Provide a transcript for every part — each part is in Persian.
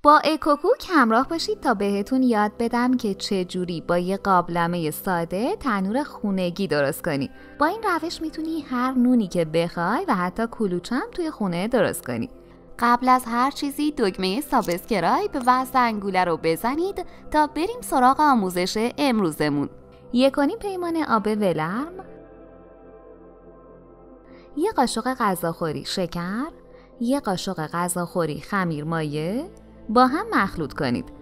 با اکوکوک همراه باشید تا بهتون یاد بدم که چجوری با یه قابلمه ساده تنور خونگی درست کنی. با این روش میتونی هر نونی که بخوای و حتی کلوچه هم توی خونه درست کنی. قبل از هر چیزی دکمه سابسکرایب و زنگوله رو بزنید تا بریم سراغ آموزش امروزمون. 1.5 پیمانه آب ولرم، 1 قاشق غذاخوری شکر، 1 قاشق غذاخوری خمیر مایه با هم مخلوط کنید.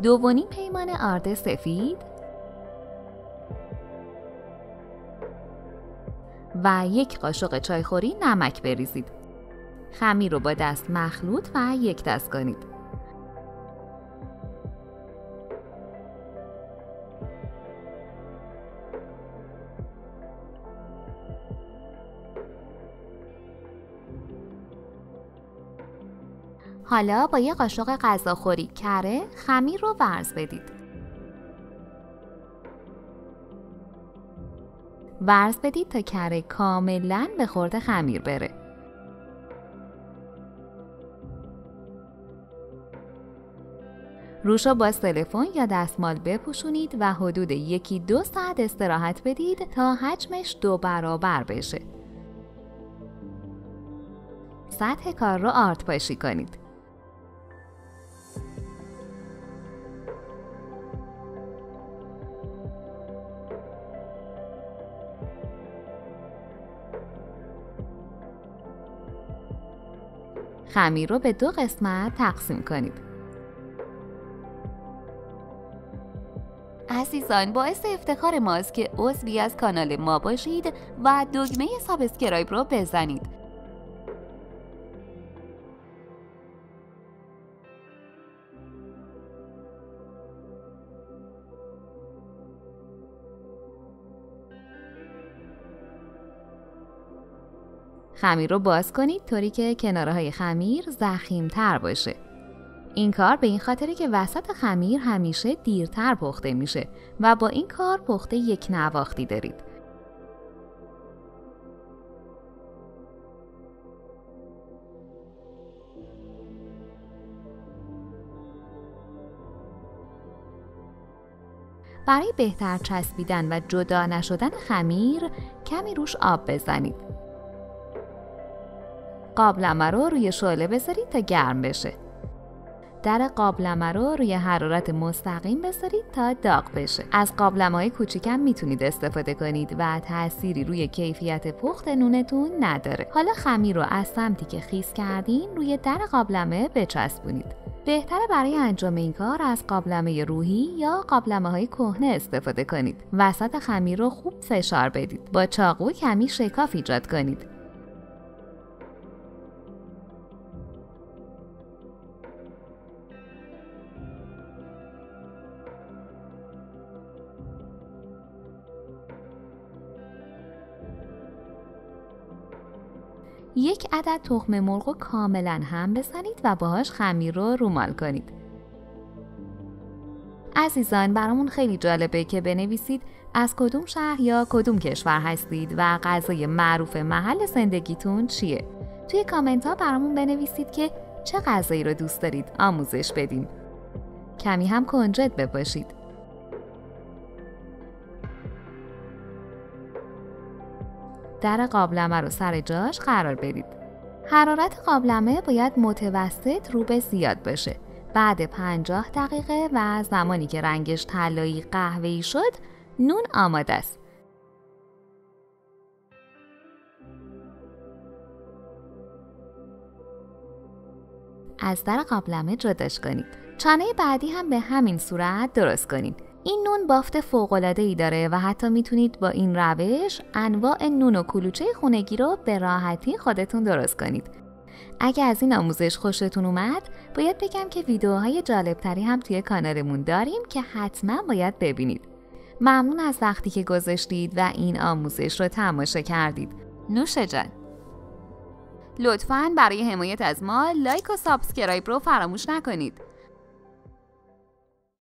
دو و نیم پیمانه آرد سفید و 1 قاشق چایخوری نمک بریزید. خمیر رو با دست مخلوط و یک دست کنید. حالا با 1 قاشق غذاخوری کره خمیر رو ورز بدید. ورز بدید تا کره کاملاً به خورد خمیر بره. روش رو با تلفن یا دستمال بپوشونید و حدود 1-2 ساعت استراحت بدید تا حجمش 2 برابر بشه. سطح کار رو آرد پاشی کنید. خمیر رو به 2 قسمت تقسیم کنید. عزیزان، باعث افتخار ماست که عضوی از کانال ما باشید و دکمه سابسکرایب رو بزنید. خمیر رو باز کنید طوری که کنارهای خمیر ضخیم‌تر باشه. این کار به این خاطره که وسط خمیر همیشه دیرتر پخته میشه و با این کار پخته یک نواختی دارید. برای بهتر چسبیدن و جدا نشدن خمیر کمی روش آب بزنید. قابلمه رو روی شعله بذارید تا گرم بشه. در قابلمه رو روی حرارت مستقیم بذارید تا داغ بشه. از قابلمه‌های کوچیکم میتونید استفاده کنید و تأثیری روی کیفیت پخت نونتون نداره. حالا خمیر رو از سمتی که خیس کردین روی در قابلمه بچسبونید. بهتره برای انجام این کار از قابلمه روحی یا قابلمه‌های کهنه استفاده کنید. وسط خمیر رو خوب فشار بدید. با چاقو کمی شکاف ایجاد کنید. یک عدد تخم مرغ رو کاملا هم بزنید و باهاش خمیر رو رومال کنید. عزیزان، برامون خیلی جالبه که بنویسید از کدوم شهر یا کدوم کشور هستید و غذای معروف محل زندگیتون چیه. توی کامنت ها برامون بنویسید که چه غذایی رو دوست دارید آموزش بدیم. کمی هم کنجد بباشید. در قابلمه رو سر جاش قرار بدید. حرارت قابلمه باید متوسط رو به زیاد باشه. بعد 50 دقیقه و زمانی که رنگش طلایی قهوه‌ای شد، نون آماده است. از در قابلمه جداش کنید. چانه بعدی هم به همین صورت درست کنید. این نون بافت فوق‌العاده‌ای داره و حتی میتونید با این روش انواع نون و کلوچه خونگی رو به راحتی خودتون درست کنید. اگه از این آموزش خوشتون اومد، باید بگم که ویدیوهای جالبتری هم توی کانالمون داریم که حتما باید ببینید. ممنون از وقتی که گذاشتید و این آموزش رو تماشا کردید. نوش جان. لطفاً برای حمایت از ما لایک و سابسکرایب رو فراموش نکنید.